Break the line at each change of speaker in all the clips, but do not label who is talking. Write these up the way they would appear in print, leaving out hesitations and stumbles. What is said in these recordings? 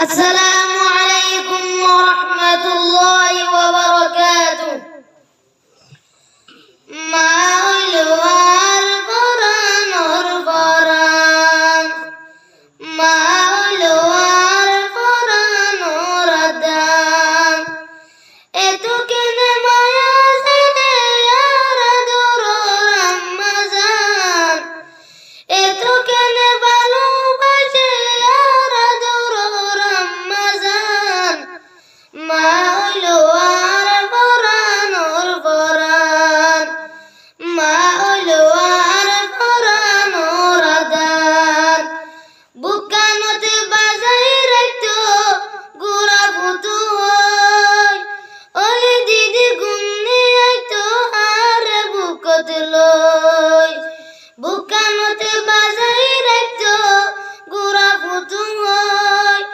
আসসালামু আলাইকুম ওয়া রাহমাতুল্লাহি ওয়া বারাকাতুহু। মাওলার পরানোর পরান, মাওলার পরানোর দান, এত কেনে মায়া জানে আর দূর রমজান, এত কেনে ভালোবাসে আর দূর রমজান, মাওলার পরানোর পরান, মাওলার পরানোর দান, বুকানতে বাজাই রাখতো গোরা ফুতু হয়, ওই দিদি গুন্নি আইতো আর বুকত লই, বুকানতে বাজাই রাখতো গোরা ফুতু হয়,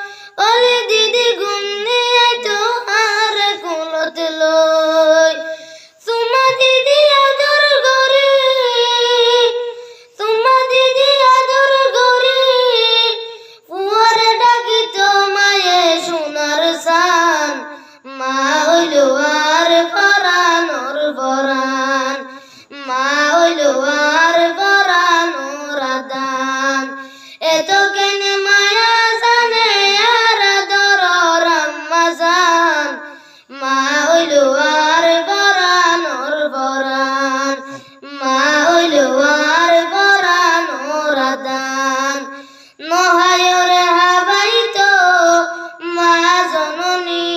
ওই দিদি গুন্নি আইতো আর কুলত লই, সুমা দিদি আদর গরি, সুমা দিদি আদর গরি, ফুয়ারে ডাকিত মায়ে সোনার সান, মা হইলো আর পরানোর পরান, মা হইলো আর পরানোর দান, এত কেনে মায়া জানে আর দর রমজান, মা হইলো আর পরানোর পরান, মা হইলো আর পরানোর দান, নহায়রে হাবাইতো মা জননী,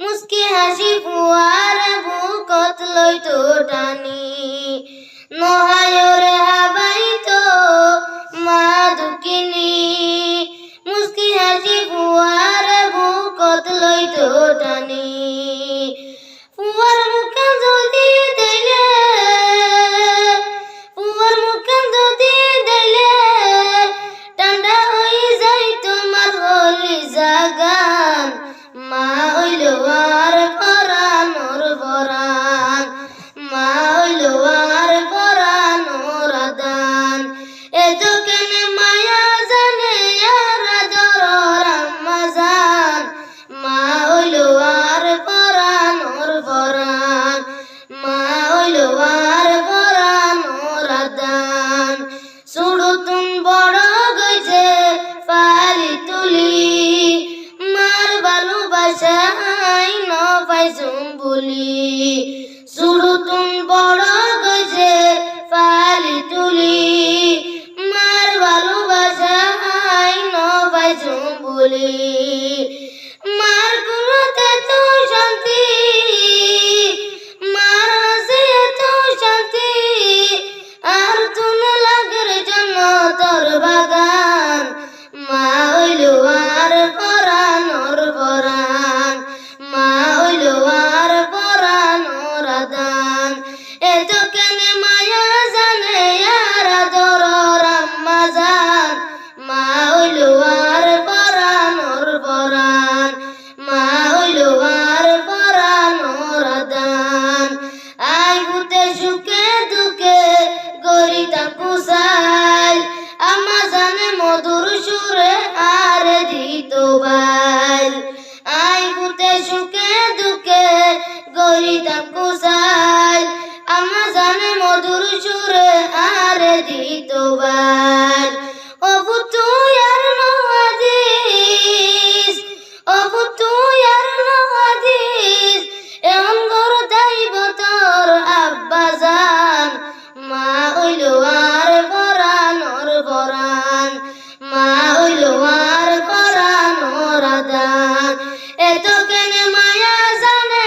মুস্কি হাসি ফুয়ার বুকত লইতো টানি, নহায়রে হাবাইতো মা দুঃখিনী, মুস্কি হাসি ফুয়ার বুকত লইতো টানি, ফুয়ার মুখে যদি দিলে, ফুয়ার মুখে যদি দিলে, ঠান্ডা হয়ে যাই তোমার হলি জাগান, মা হইলো আর পরানোর পরান, মা হইলো আর পরানোর দান, এত কেনে মায়া জানে আর দর রমজান, মা হইলো আর পরানোর পরান, মা হইলো আর পরানোর দান, সুড়তুন বড় গইছে পালি তুলি, মার ভালোবাসাই ন পাইছুম বলি, সুড়তুন বড় গইছে পালি তুলি, মার ভালোবাসাই ন পাইছুম বলি, মার গুণতে তো শান্তি, মার হাসে তো শান্তি, আর তুন লাগের জন্য তোর বাগান, মা হইলো আর পরানোর পরান, মা হইলো আর পরানোর দান, এত কেনে মায়া জানে আর দর রমজান, মা হইলো আর পরানোর পরান, মা হইলো আর পরানোর দান, আই ভূতে সুখে দুঃখে গরিতা কুশাল, আমা জানে মধুর সুরে আর দিত বাল, আই ভূতে সুখে দুঃখে গরিতা কুশাল, আমা জানে মধুর সুরে আর দিত বাল, অবু তুই আর নহাদিস, অবু তুই আর নহাদিস, এমন গর দাইব তোর আব্বা জান, মা হইলো আর পরানোর পরান, মা হইলো আর পরানোর দান, এত কেনে মায়া জানে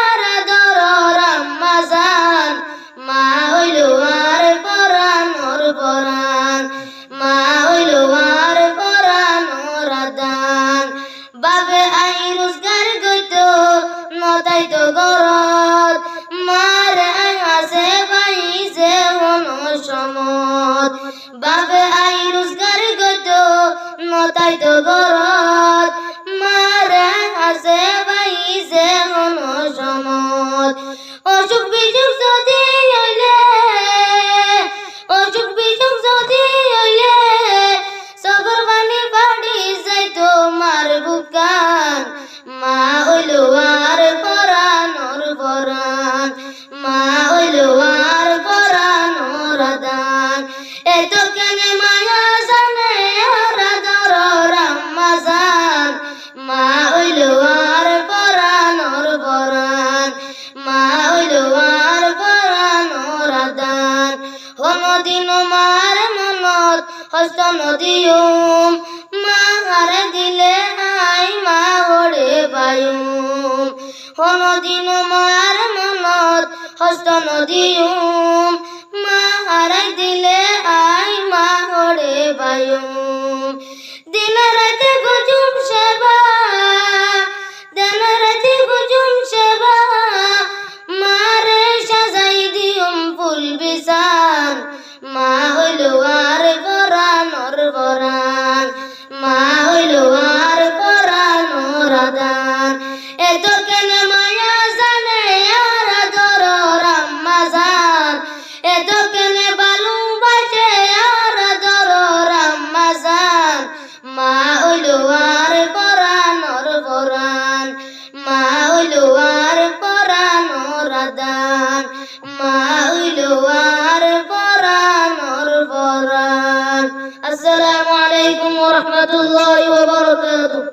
আর দর রমজান, মা হইলো আর পরানোর পরান, মা হইলো আর পরানোর দান, বাবে আই রোজগার গইতো নতাইতো গরত, মারে আই হাসে পাইছে সমত, বাবে আই রোজগার গইতো নতাইতো গরত, মারে হাসে পাইছে সমত, অসুখ বিসুখ যদি হইলে, অসুখ বিসুখ যদি হইলে, সগর বানি বাড়ি যাইতো মার নদীয়ম মা হারে দিলে আই মা ওরে পায়ুম কোনদিন মার মনত হস্ত নদীয়ম মা হারে দিলে আই মা ওরে পায়ুম দিন রাতে গুজুম সেবা দিন রাতে গুজুম সেবা মারে সাজাই দিয়ম ফুল বিছান মা হইলো আর পরানোর পরাণ মা হইলো আর পরানোর আদান এত কেন মায়া জানে আর আদর আম্মা জান এত কেন ভালোবাসে আর আদর আম্মা জান মা হইলো আর পরানোর পরাণ মা হইলো আর পরানোর আদান মা হইলো আর পরানোর পরাণ। আসসালামু আলাইকুম ওয়া রাহমাতুল্লাহি ওয়া বারাকাতুহু।